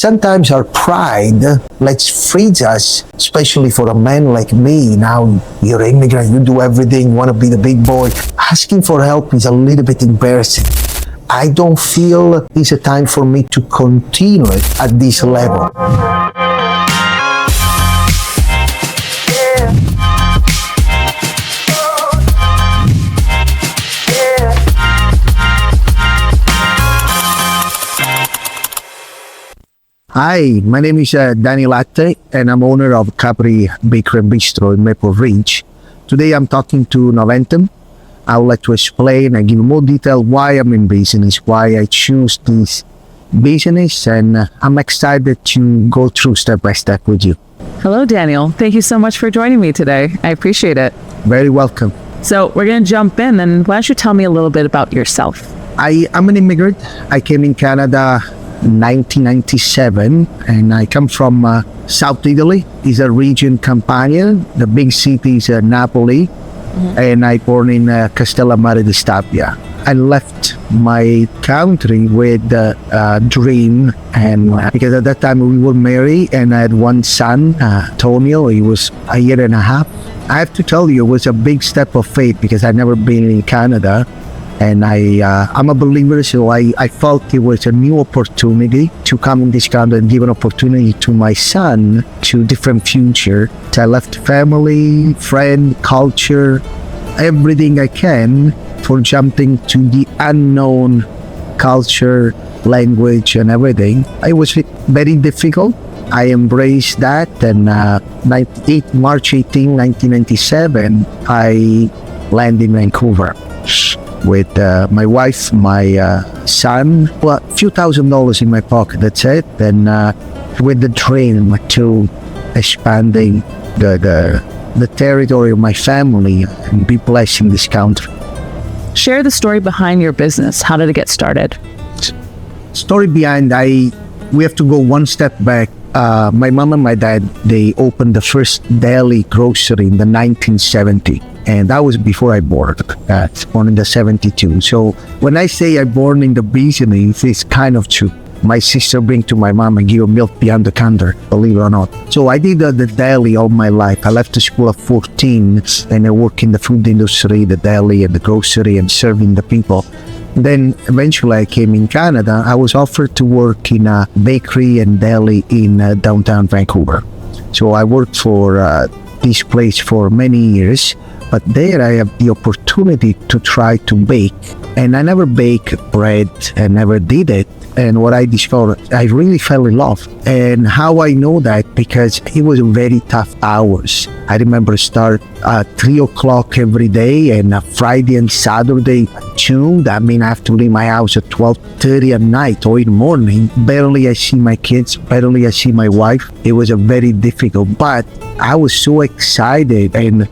sometimes our pride lets freeze us, especially for a man like me. Now you're an immigrant, you do everything, want to be the big boy. Asking for help is a little bit embarrassing. I don't feel it's a time for me to continue it at this level. Hi, my name is Latte, and I'm owner of Capri Bakery Bistro in Maple Ridge. Today I'm talking to Noventum. I would like to explain and give more detail why I'm in business, why I choose this business, and I'm excited to go through step by step with you. Hello, Daniel. Thank you so much for joining me today. I appreciate it. Very welcome. So we're going to jump in, and why don't you tell me a little bit about yourself? I'm an immigrant. I came in Canada 1997, and I come from South Italy. It's a region Campania. The big city is Napoli, and I born in Castellammare di Stabia. I left my country with a dream, and because at that time we were married, and I had one son, Tonio. He was a year and a half. I have to tell you, it was a big step of faith because I'd never been in Canada. And I'm a believer, so I felt it was a new opportunity to come in this country and give an opportunity to my son to different future. So I left family, friend, culture, everything I can for jumping to the unknown culture, language, and everything. It was very difficult. I embraced that, and March 18, 1997, I landed in Vancouver with my wife, my son, well, a few $1,000s in my pocket, that's it. And with the dream to expanding the territory of my family and be blessing this country. Share the story behind your business. How did it get started? Story behind, we have to go one step back. My mom and my dad, they opened the first deli grocery in the 1970s. And that was before I born. Born in the 72. So when I say I born in the business, it's kind of true. My sister bring to my mom and give her milk behind the counter, believe it or not. So I did the deli all my life. I left the school at 14 and I work in the food industry, the deli and the grocery and serving the people. Then eventually I came in Canada. I was offered to work in a bakery and deli in downtown Vancouver. So I worked for this place for many years. But there I have the opportunity to try to bake. And I never bake bread and never did it. And what I discovered, I really fell in love. And how I know that? Because it was very tough hours. I remember start at 3 o'clock every day, and Friday and Saturday at 2. That means I have to leave my house at 12:30 at night or in the morning. Barely I see my kids, barely I see my wife. It was a very difficult, but I was so excited and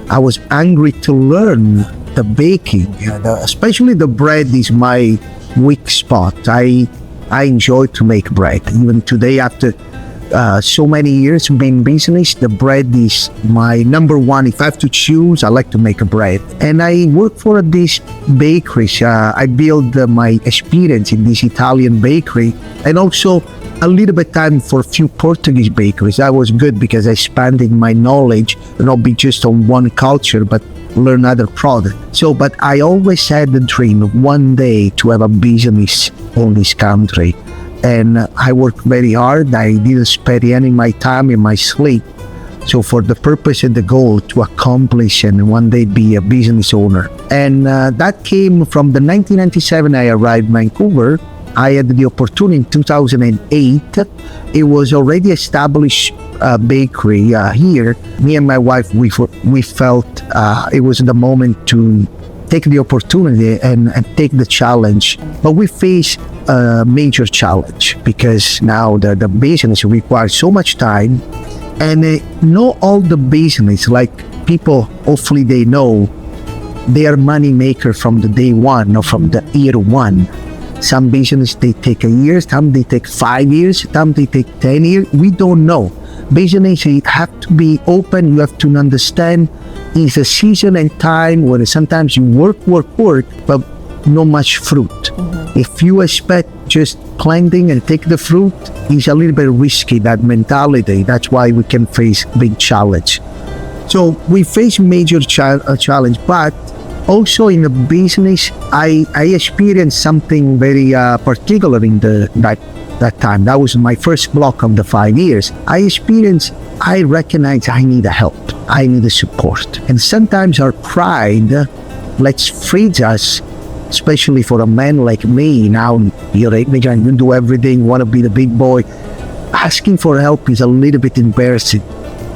I was hungry to learn the baking. Especially the bread is my weak spot. I enjoy to make bread. Even today, after so many years being in business, the bread is my number one. If I have to choose, I like to make a bread. And I work for this bakery. I build my experience in this Italian bakery, and also a little bit time for a few Portuguese bakeries. That was good because I expanded my knowledge, not be just on one culture, but learn other products. So, but I always had the dream of one day to have a business in this country. And I worked very hard. I didn't spend any of my time in my sleep. So for the purpose and the goal to accomplish and one day be a business owner. And that came from the 1997 I arrived in Vancouver. I had the opportunity in 2008. It was already established bakery here. Me and my wife, we felt it was the moment to take the opportunity and take the challenge. But we faced a major challenge because now the business requires so much time, and not all the business, like people, hopefully they know, they are money maker from the day one or from the year one. Some business, they take a year, some they take 5 years, some they take 10 years. We don't know. Business, you have to be open, you have to understand it's a season and time where sometimes you work, but not much fruit. If you expect just planting and take the fruit, it's a little bit risky, that mentality. That's why we can face big challenge. So we face major challenge, but also in the business, I experienced something very particular in that time. That was my first block of the 5 years. I recognized I need help. I need support. And sometimes our pride lets freeze us, especially for a man like me. Now you're immigrant, you do everything, want to be the big boy. Asking for help is a little bit embarrassing.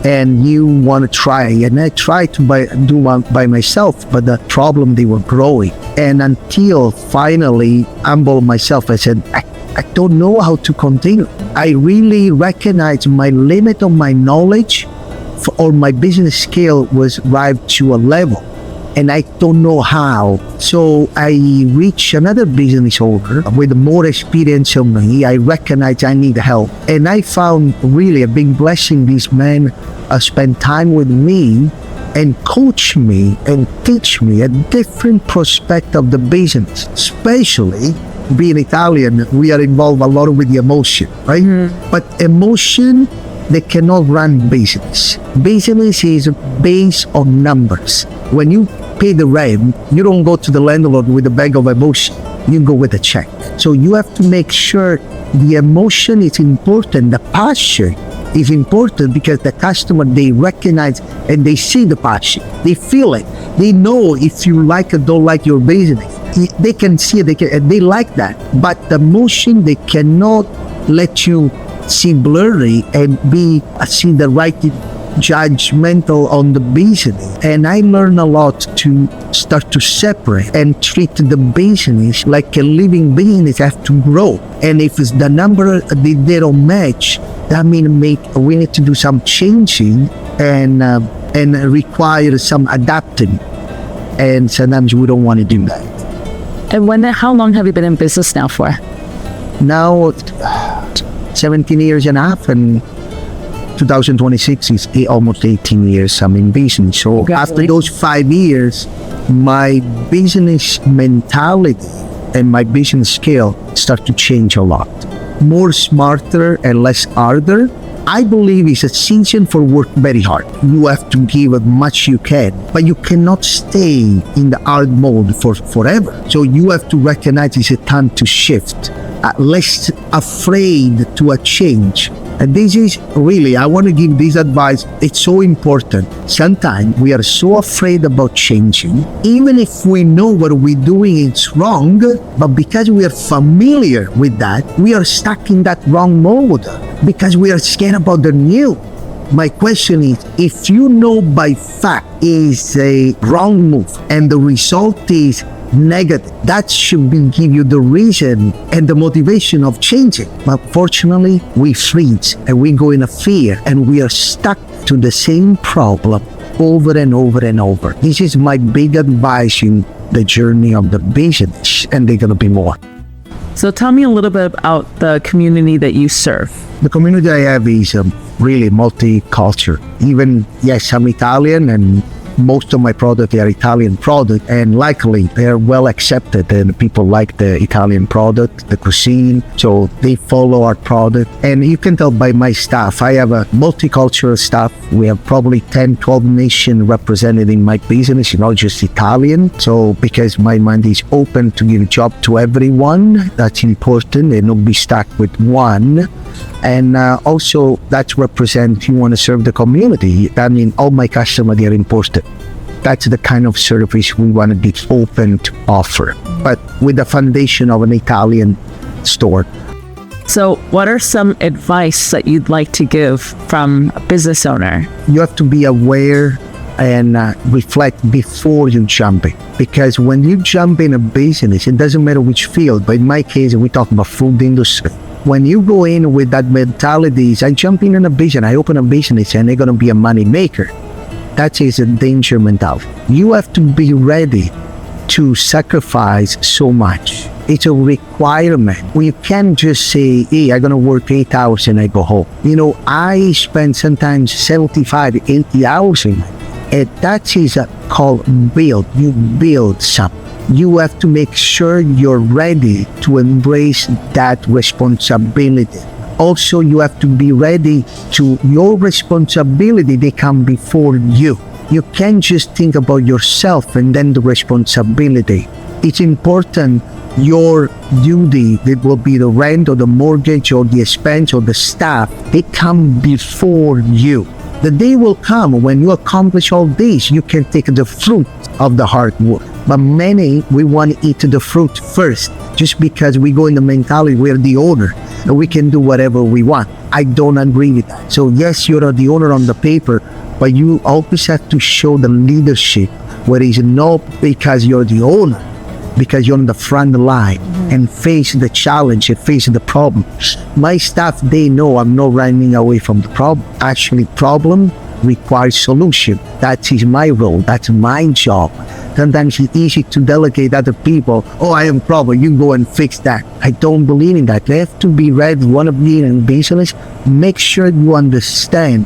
And you want to try, and I tried to do one by myself, but the problem, they were growing. And until finally humbled myself, I said, I don't know how to continue. I really recognized my limit of my knowledge or my business skill was arrived to a level, and I don't know how. So I reached another business owner with more experience than me. I recognized I need help, and I found really a big blessing. This man spent time with me and coach me and teach me a different perspective of the business. Especially being Italian, we are involved a lot with the emotion, right? Mm-hmm. But emotion, they cannot run business. Business is based on numbers. When you pay the rent, you don't go to the landlord with a bag of emotion. You go with a check. So you have to make sure the emotion is important, the passion is important, because the customer, they recognize and they see the passion. They feel it. They know if you like or don't like your business. They can see it, they like that. But the emotion, they cannot let you see blurry and see the right judgmental on the business. And I learned a lot to start to separate and treat the business like a living business have to grow. And if it's the number they don't match, that means we need to do some changing and require some adapting. And sometimes we don't want to do that. And how long have you been in business now for? Now 17 years and a half, and 2026 is almost 18 years I'm in business. So after those 5 years, my business mentality and my business skill start to change a lot. More smarter and less harder. I believe it's a season for work very hard. You have to give as much you can, but you cannot stay in the hard mode for forever. So you have to recognize it's a time to shift. Less afraid to a change. And this is really, I want to give this advice. It's so important. Sometimes we are so afraid about changing, even if we know what we're doing is wrong, but because we are familiar with that, we are stuck in that wrong mode because we are scared about the new. My question is, if you know by fact is a wrong move and the result is negative, that should give you the reason and the motivation of changing. But fortunately, we freeze and we go in a fear and we are stuck to the same problem over and over and over. This is my big advice in the journey of the business, and there's gonna be more. So tell me a little bit about the community that you serve. The community I have is really multicultural. Even, yes, I'm Italian, and most of my products are Italian product, and luckily they're well accepted and people like the Italian product, the cuisine, so they follow our product. And you can tell by my staff, I have a multicultural staff. We have probably 10-12 nations represented in my business, not just Italian. So because my mind is open to give a job to everyone, that's important, and not be stuck with one. And also that represents, you want to serve the community. I mean, all my customers, they are important. That's the kind of service we want to be open to offer, but with the foundation of an Italian store. So what are some advice that you'd like to give from a business owner? You have to be aware and reflect before you jump in. Because when you jump in a business, it doesn't matter which field, but in my case, we talk about food industry. When you go in with that mentality, I jump in a business, I open a business and they're going to be a money maker. That is a danger mentality. You have to be ready to sacrifice so much. It's a requirement. You can't just say, hey, I'm going to work 8 hours and I go home. You know, I spend sometimes 75, 80 hours in it. And that is called build. You build something. you have to make sure you're ready to embrace that responsibility. Also, you have to be ready to your responsibility, they come before you. You can't just think about yourself and then the responsibility. It's important your duty, that will be the rent or the mortgage or the expense or the staff, they come before you. The day will come when you accomplish all this, you can take the fruit of the hard work. But many, we want to eat the fruit first, just because we go in the mentality we're the owner and we can do whatever we want. I don't agree with that. So yes, you're the owner on the paper, but you always have to show the leadership, where it's not because you're the owner, because you're on the front line and face the challenge and face the problem. My staff, they know I'm not running away from the problem. Actually, problem requires solution. That is my role. That's my job. Sometimes it's easy to delegate other people. Oh, I have a problem. You go and fix that. I don't believe in that. They have to be ready. Want to be in business? Make sure you understand.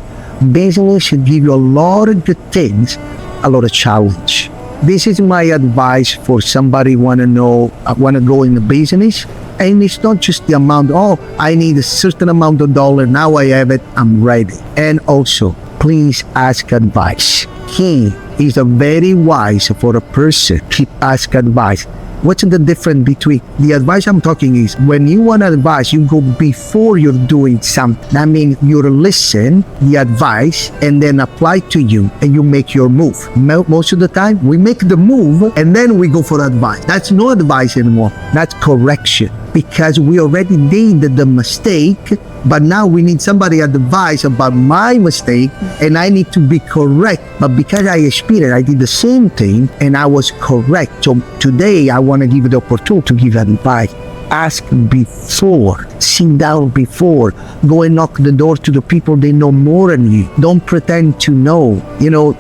Business should give you a lot of good things, a lot of challenge. This is my advice for somebody want to go in the business. And it's not just the amount, oh, I need a certain amount of dollar, now I have it, I'm ready. And also, please ask advice. Key is a very wise for a person to ask advice. What's the difference between the advice I'm talking is when you want advice, you go before you're doing something. That means you listen the advice and then apply to you and you make your move. Most of the time, we make the move and then we go for advice. That's no advice anymore. That's correction, because we already did the mistake, but now we need somebody advice about my mistake and I need to be correct. But because I experienced, I did the same thing and I was correct. So today I want to give you the opportunity to give advice. Ask before, sit down before, go and knock the door to the people they know more than you. Don't pretend to know.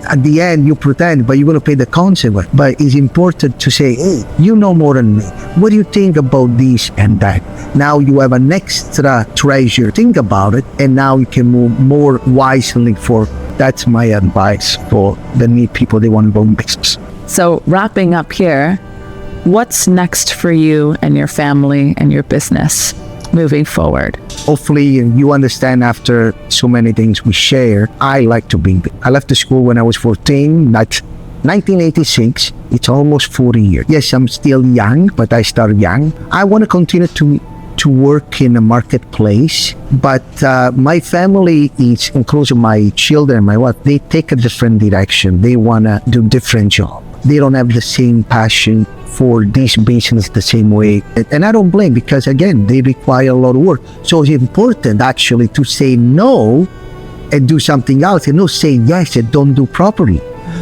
At the end you pretend, but you're going to pay the consequence. But it's important to say, hey, you know more than me. What do you think about this and that? Now you have an extra treasure. Think about it, and now you can move more wisely for. That's my advice for the new people, they want to go in business. So wrapping up here, what's next for you and your family and your business moving forward? Hopefully you understand after so many things we share, I like to be. I left the school when I was 14, that's 1986. It's almost 40 years. Yes, I'm still young, but I started young. I want to continue to work in a marketplace, but my family is, including my children and my wife, they take a different direction. They want to do different job. They don't have the same passion for this business the same way. And I don't blame, because again, they require a lot of work. So it's important actually to say no and do something else, and not say yes and don't do properly.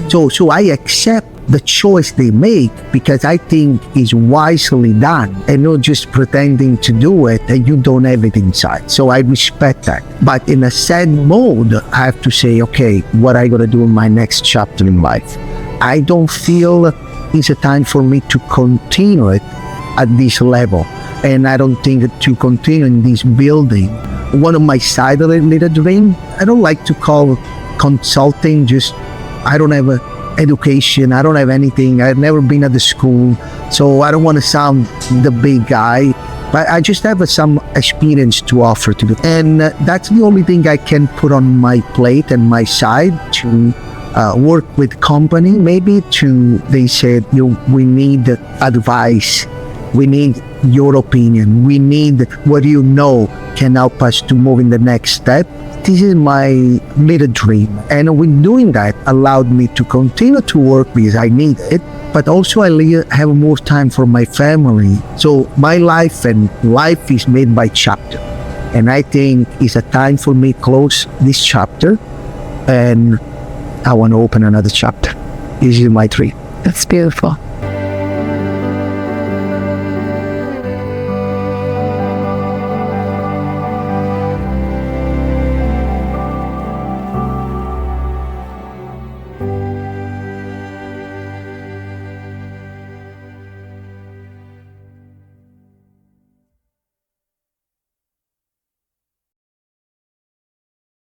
So I accept the choice they make, because I think it's wisely done and not just pretending to do it and you don't have it inside. So I respect that. But in a sad mode, I have to say, okay, what I gotta do in my next chapter in life? I don't feel it's a time for me to continue it at this level. And I don't think to continue in this building. One of my side little dream, I don't like to call consulting, just I don't have education, I don't have anything, I've never been at the school, so I don't want to sound the big guy, but I just have some experience to offer to them. And that's the only thing I can put on my plate and my side, to work with company, maybe they said, we need advice, we need your opinion, we need what you know can help us to move in the next step. This is my little dream, and with doing that allowed me to continue to work because I need it, but also I have more time for my family. So my life is made by chapter, and I think it's a time for me to close this chapter, and I want to open another chapter. This is my dream. That's beautiful.